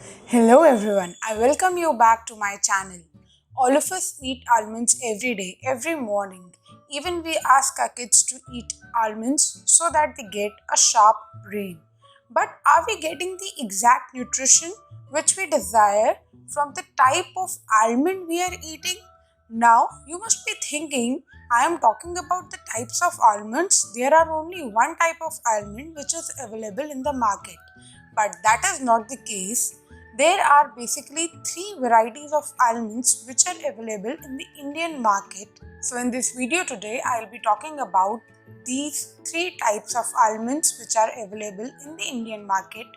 Hello everyone, I welcome you back to my channel. All of us eat almonds every day, every morning. Even we ask our kids to eat almonds so that they get a sharp brain. But are we getting the exact nutrition which we desire from the type of almond we are eating? Now you must be thinking I am talking about the types of almonds. There are only one type of almond which is available in the market. But that is not the case. There are basically three varieties of almonds which are available in the Indian market. So in this video today, I'll be talking about these three types of almonds which are available in the Indian market.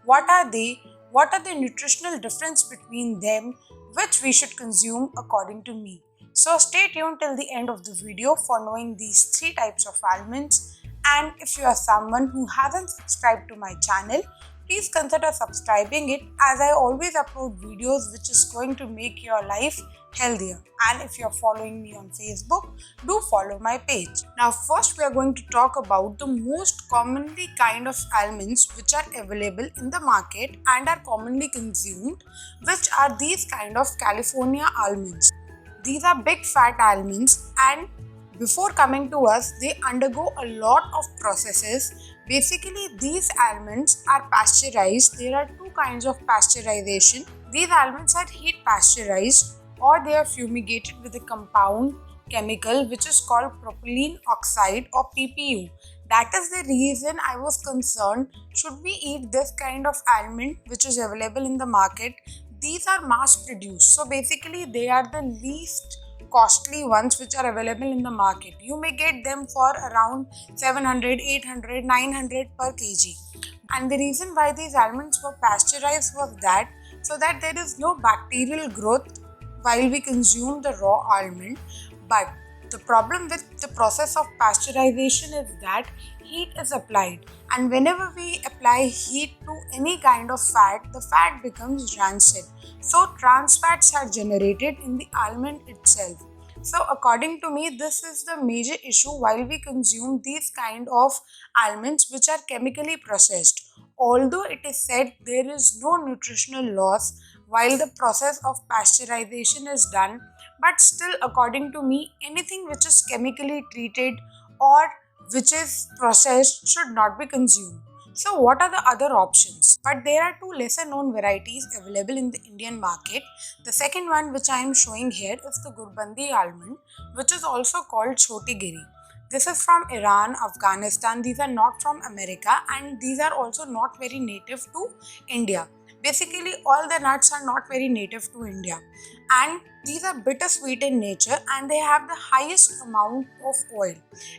What are they? What are the nutritional difference between them which we should consume according to me? So stay tuned till the end of the video for knowing these three types of almonds. And if you are someone who hasn't subscribed to my channel, please consider subscribing it as I always upload videos which is going to make your life healthier. And if you're following me on Facebook, do follow my page. Now first we are going to talk about the most commonly kind of almonds which are available in the market and are commonly consumed, which are these kind of California almonds. These are big fat almonds, and before coming to us, they undergo a lot of processes. Basically, these almonds are pasteurized. There are two kinds of pasteurization. These almonds are heat pasteurized or they are fumigated with a compound chemical which is called propylene oxide or PPU. That is the reason I was concerned, should we eat this kind of almond which is available in the market? These are mass produced, so basically they are the least costly ones which are available in the market. You may get them for around 700, 800, 900 per kg. And the reason why these almonds were pasteurized was that so that there is no bacterial growth while we consume the raw almond. But the problem with the process of pasteurization is that heat is applied, and whenever we apply heat to any kind of fat, the fat becomes rancid. So trans fats are generated in the almond itself. So according to me, this is the major issue while we consume these kind of almonds which are chemically processed. Although it is said there is no nutritional loss while the process of pasteurization is done, but still according to me, anything which is chemically treated or which is processed should not be consumed. So what are the other options? But there are two lesser known varieties available in the Indian market. The second one which I am showing here is the Gurbandi almond, which is also called Choti Giri. This is from Iran, Afghanistan. These are not from America, and these are also not very native to India. Basically, all the nuts are not very native to India, and these are bittersweet in nature and they have the highest amount of oil.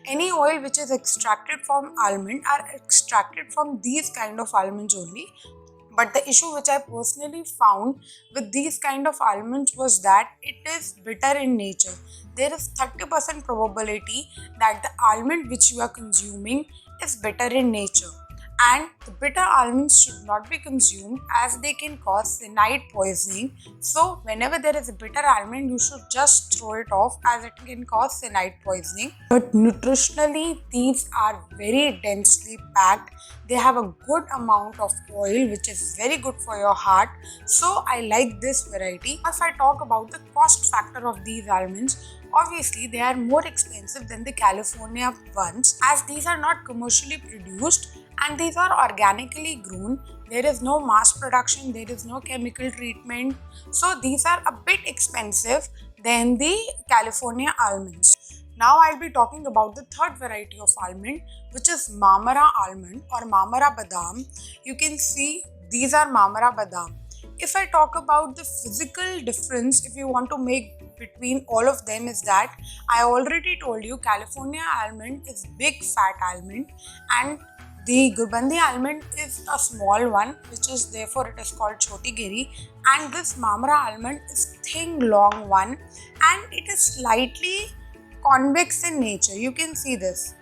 Any oil which is extracted from almond are extracted from these kind of almonds only. But the issue which I personally found with these kind of almonds was that it is bitter in nature. There is 30% probability that the almond which you are consuming is bitter in nature. And the bitter almonds should not be consumed as they can cause cyanide poisoning. So whenever there is a bitter almond, you should just throw it off as it can cause cyanide poisoning. But nutritionally, these are very densely packed. They have a good amount of oil which is very good for your heart. So I like this variety. If I talk about the cost factor of these almonds, obviously they are more expensive than the California ones as these are not commercially produced and these are organically grown. There is no mass production, there is no chemical treatment. So these are a bit expensive than the California almonds. Now I'll be talking about the third variety of almond, which is Mamara almond or Mamara badam. You can see these are Mamara badam. If I talk about the physical difference, if you want to make between all of them, is that I already told you California almond is big fat almond and the Gurbandi almond is a small one, which is therefore it is called Choti Giri, and this Mamara almond is thin long one and it is slightly convex in nature. You can see this.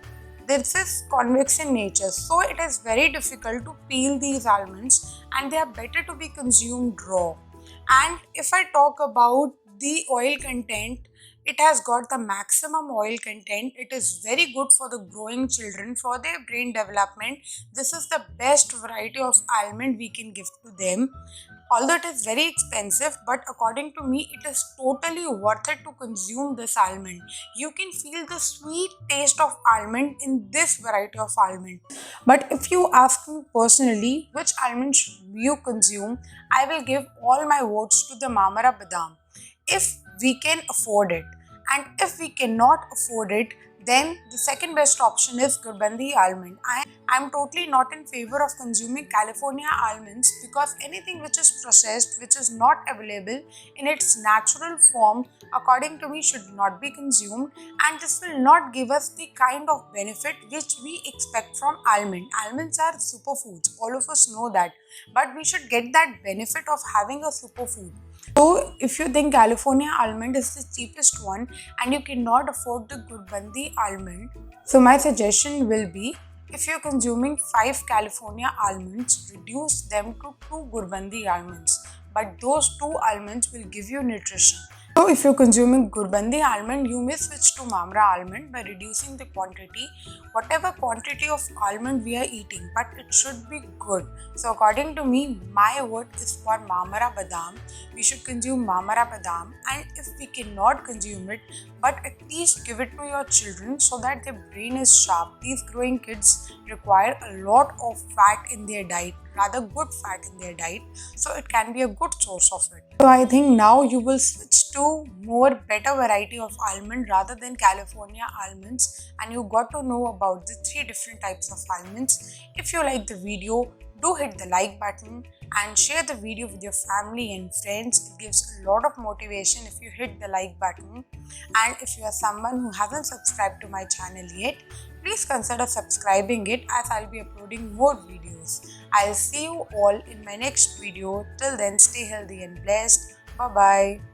This is convex in nature, so it is very difficult to peel these almonds and they are better to be consumed raw. And if I talk about the oil content, it has got the maximum oil content. It is very good for the growing children for their brain development. This is the best variety of almond we can give to them. Although it is very expensive, but according to me, it is totally worth it to consume this almond. You can feel the sweet taste of almond in this variety of almond. But if you ask me personally which almond should you consume, I will give all my votes to the Mamara Badam if we can afford it. And if we cannot afford it, then the second best option is Gurbandi almond. I'm totally not in favor of consuming California almonds because anything which is processed, which is not available in its natural form, according to me, should not be consumed, and this will not give us the kind of benefit which we expect from almond. Almonds are superfoods, all of us know that, but we should get that benefit of having a superfood. So, if you think California almond is the cheapest one and you cannot afford the Gurbandi almond, so my suggestion will be, if you're consuming 5 California almonds, reduce them to 2 Gurbandi almonds. But those 2 almonds will give you nutrition. So if you're consuming Gurbandi almond, you may switch to Mamra almond by reducing the quantity, whatever quantity of almond we are eating, but it should be good. So according to me, my vote is for Mamara Badam. We should consume Mamara Badam, and if we cannot consume it, but at least give it to your children so that their brain is sharp. These growing kids require a lot of fat in their diet, rather good fat in their diet, so it can be a good source of it. So I think now you will switch to more better variety of almond rather than California almonds, and you got to know about the 3 different types of almonds. If you like the video, do hit the like button and share the video with your family and friends. It gives a lot of motivation if you hit the like button. And if you are someone who hasn't subscribed to my channel yet, please consider subscribing it as I'll be uploading more videos. I'll see you all in my next video. Till then, stay healthy and blessed. Bye bye.